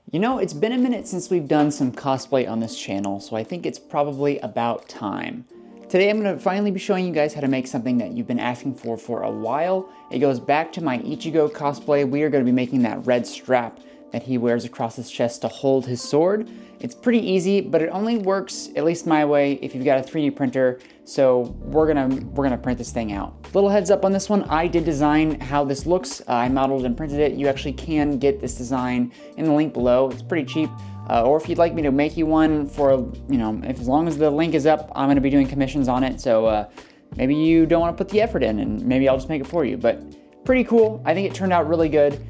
You know, it's been a minute since we've done some cosplay on this channel, so I think it's probably about time. Today I'm going to finally be showing you guys how to make something that you've been asking for a while. It goes back to my Ichigo cosplay. We are going to be making that red strap that he wears across his chest to hold his sword. It's pretty easy, but it only works, at least my way, if you've got a 3D printer, so we're gonna print this thing out. Little heads up on this one, I did design how this looks. I modeled and printed it. You actually can get this design in the link below. It's pretty cheap. Or if you'd like me to make you one for, you know, as long as the link is up, I'm gonna be doing commissions on it, so maybe you don't wanna put the effort in, and maybe I'll just make it for you, but pretty cool. I think it turned out really good.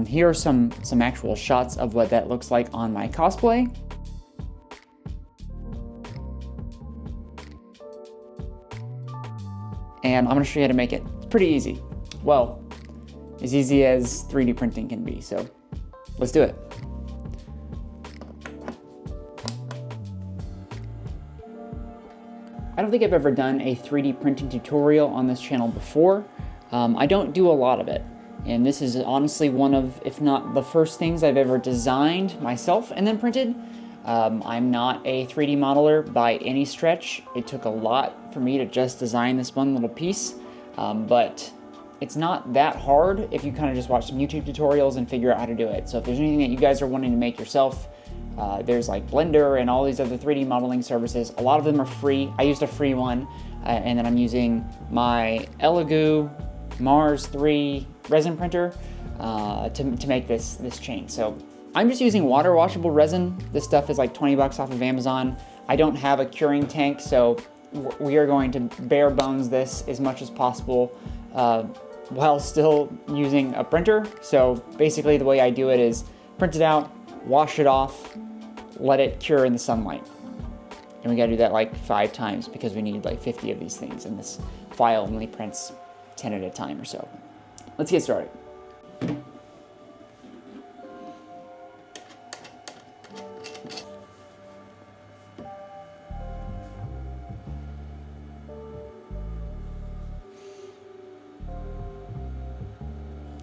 Here are some actual shots of what that looks like on my cosplay. And I'm gonna show you how to make it. It's pretty easy. Well, as easy as 3D printing can be, so let's do it. I don't think I've ever done a 3D printing tutorial on this channel before. I don't do a lot of it. And this is honestly one of, if not the first things I've ever designed myself and then printed. I'm not a 3D modeler by any stretch. It took a lot for me to just design this one little piece, but it's not that hard if you kind of just watch some YouTube tutorials and figure out how to do it. So if there's anything that you guys are wanting to make yourself, there's like Blender and all these other 3D modeling services. A lot of them are free. I used a free one, and then I'm using my Elegoo Mars 3 resin printer to make this chain. So I'm just using water washable resin. This stuff is like 20 bucks off of Amazon. I don't have a curing tank, so we are going to bare bones this as much as possible while still using a printer. So basically the way I do it is print it out, wash it off, let it cure in the sunlight. And we gotta do that like 5 times because we need like 50 of these things, and this file only prints 10 at a time or so. Let's get started.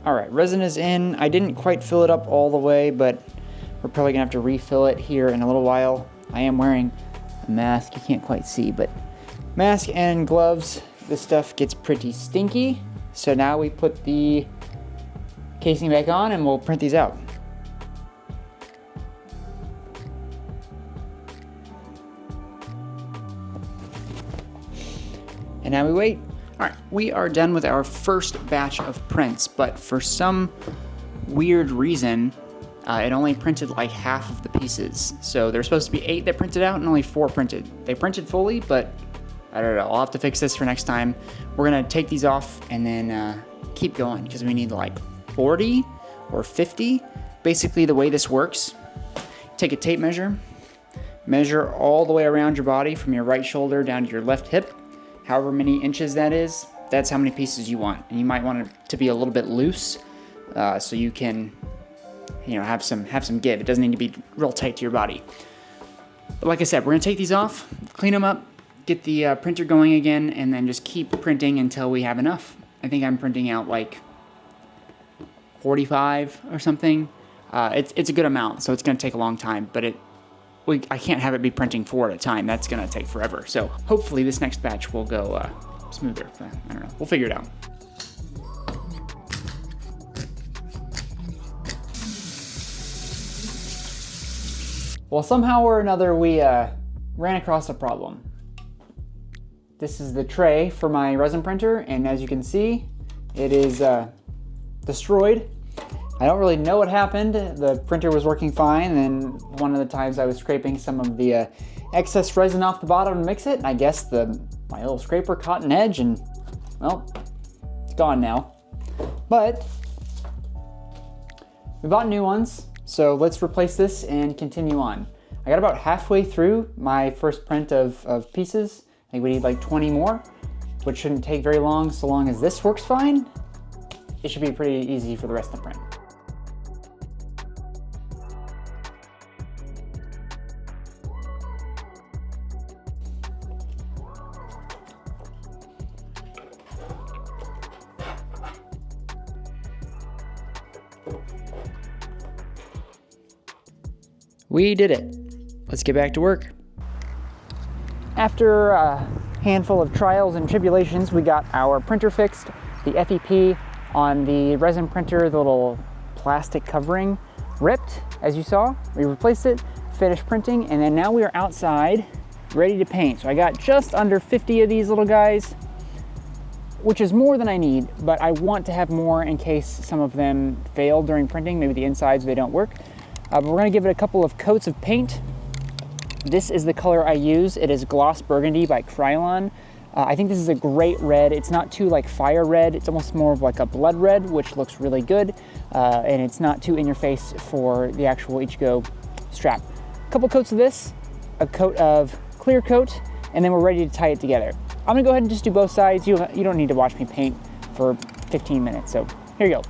All right, resin is in. I didn't quite fill it up all the way, but we're probably gonna have to refill it here in a little while. I am wearing a mask, you can't quite see, but mask and gloves. This stuff gets pretty stinky. So now we put the casing back on and we'll print these out. And now we wait. All right, we are done with our first batch of prints, but for some weird reason, it only printed like half of the pieces. So there's supposed to be 8 that printed out and only 4 printed. They printed fully, but I don't know, I'll have to fix this for next time. We're gonna take these off and then keep going because we need like 40 or 50. Basically the way this works, take a tape measure, measure all the way around your body from your right shoulder down to your left hip. However many inches that is, that's how many pieces you want. And you might want it to be a little bit loose so you can, you know, have some give. It doesn't need to be real tight to your body. But like I said, we're gonna take these off, clean them up, get the printer going again, and then just keep printing until we have enough. I think I'm printing out like 45 or something. It's a good amount, so it's gonna take a long time, but I can't have it be printing 4 at a time. That's gonna take forever. So hopefully this next batch will go smoother. I don't know, we'll figure it out. Well, somehow or another we ran across a problem. This is the tray for my resin printer, and as you can see, it is destroyed. I don't really know what happened. The printer was working fine, and one of the times I was scraping some of the excess resin off the bottom to mix it, and I guess my little scraper caught an edge, and well, it's gone now. But we bought new ones, so let's replace this and continue on. I got about halfway through my first print of pieces. I think we need like 20 more, which shouldn't take very long. So long as this works fine, it should be pretty easy for the rest of the print. We did it. Let's get back to work. After a handful of trials and tribulations, we got our printer fixed. The FEP on the resin printer, the little plastic covering, ripped, as you saw. We replaced it, finished printing, and then now we are outside, ready to paint. So I got just under 50 of these little guys, which is more than I need, but I want to have more in case some of them fail during printing. Maybe the insides, they don't work. But we're gonna give it a couple of coats of paint. This is the color I use. It is Gloss Burgundy by Krylon. I think this is a great red. It's not too like fire red. It's almost more of like a blood red, which looks really good. And it's not too in your face for the actual Ichigo strap. A couple coats of this, a coat of clear coat, and then we're ready to tie it together. I'm gonna go ahead and just do both sides. You don't need to watch me paint for 15 minutes, so here you go.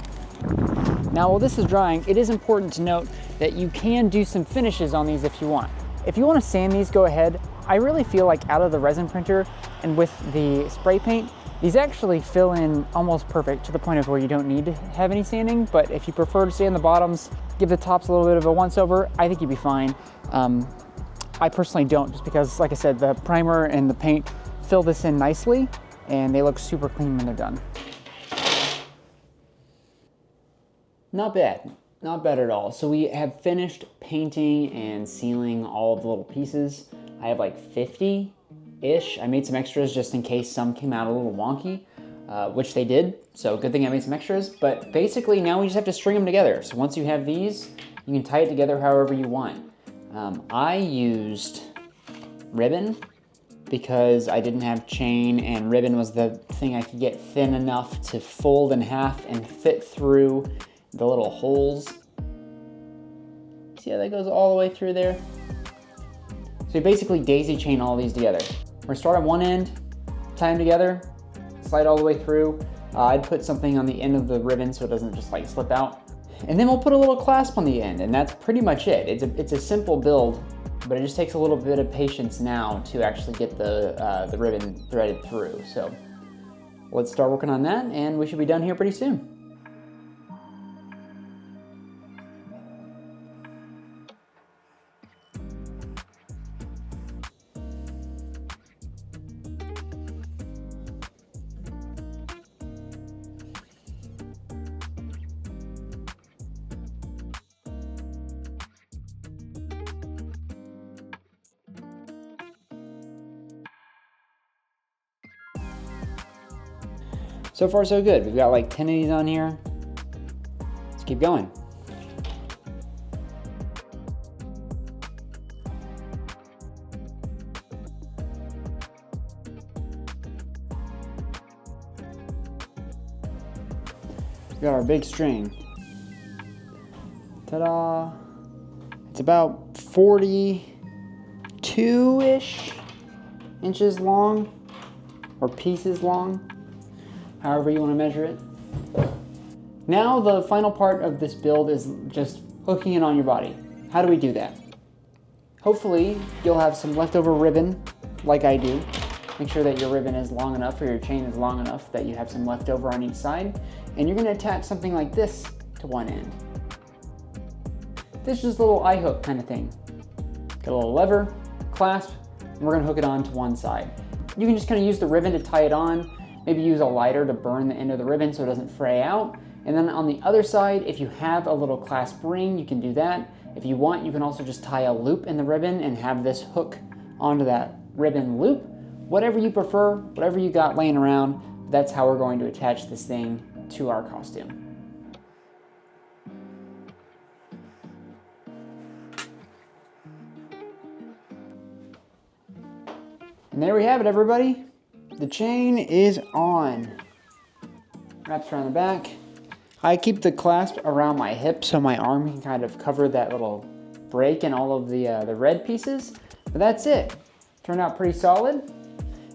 Now, while this is drying, it is important to note that you can do some finishes on these if you want. If you want to sand these, go ahead. I really feel like out of the resin printer and with the spray paint, these actually fill in almost perfect to the point of where you don't need to have any sanding. But if you prefer to sand the bottoms, give the tops a little bit of a once over, I think you'd be fine. I personally don't, just because, like I said, the primer and the paint fill this in nicely and they look super clean when they're done. Not bad. Not bad at all. So we have finished painting and sealing all of the little pieces. I have like 50-ish. I made some extras just in case some came out a little wonky, which they did. So good thing I made some extras. But basically now we just have to string them together. So once you have these, you can tie it together however you want. I used ribbon because I didn't have chain, and ribbon was the thing I could get thin enough to fold in half and fit through the little holes. See how that goes all the way through there? So you basically daisy chain all these together. We're gonna start on one end, tie them together, slide all the way through. I'd put something on the end of the ribbon so it doesn't just like slip out. And then we'll put a little clasp on the end, and that's pretty much it. It's a simple build, but it just takes a little bit of patience now to actually get the ribbon threaded through. So let's start working on that, and we should be done here pretty soon. So far, so good. We've got like 10 of these on here. Let's keep going. We got our big string. Ta-da! It's about 42-ish inches long, or pieces long, however you want to measure it. Now the final part of this build is just hooking it on your body. How do we do that? Hopefully you'll have some leftover ribbon, like I do. Make sure that your ribbon is long enough, or your chain is long enough that you have some leftover on each side. And you're going to attach something like this to one end. This is just a little eye hook kind of thing. Got a little lever, clasp, and we're going to hook it on to one side. You can just kind of use the ribbon to tie it on. Maybe use a lighter to burn the end of the ribbon so it doesn't fray out. And then on the other side, if you have a little clasp ring, you can do that. If you want, you can also just tie a loop in the ribbon and have this hook onto that ribbon loop. Whatever you prefer, whatever you got laying around, that's how we're going to attach this thing to our costume. And there we have it, everybody. The chain is on. Wraps around the back. I keep the clasp around my hip so my arm can kind of cover that little break in all of the red pieces. But that's it. Turned out pretty solid.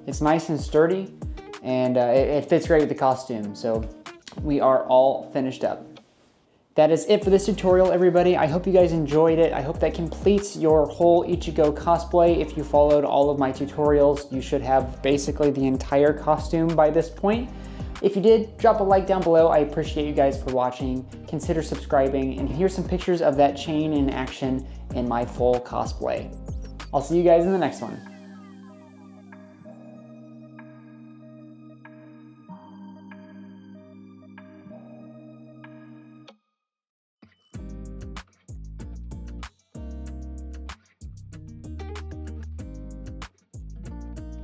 It's nice and sturdy, and it fits great with the costume. So we are all finished up. That is it for this tutorial, everybody. I hope you guys enjoyed it. I hope that completes your whole Ichigo cosplay. If you followed all of my tutorials, you should have basically the entire costume by this point. If you did, drop a like down below. I appreciate you guys for watching. Consider subscribing, and here's some pictures of that chain in action in my full cosplay. I'll see you guys in the next one.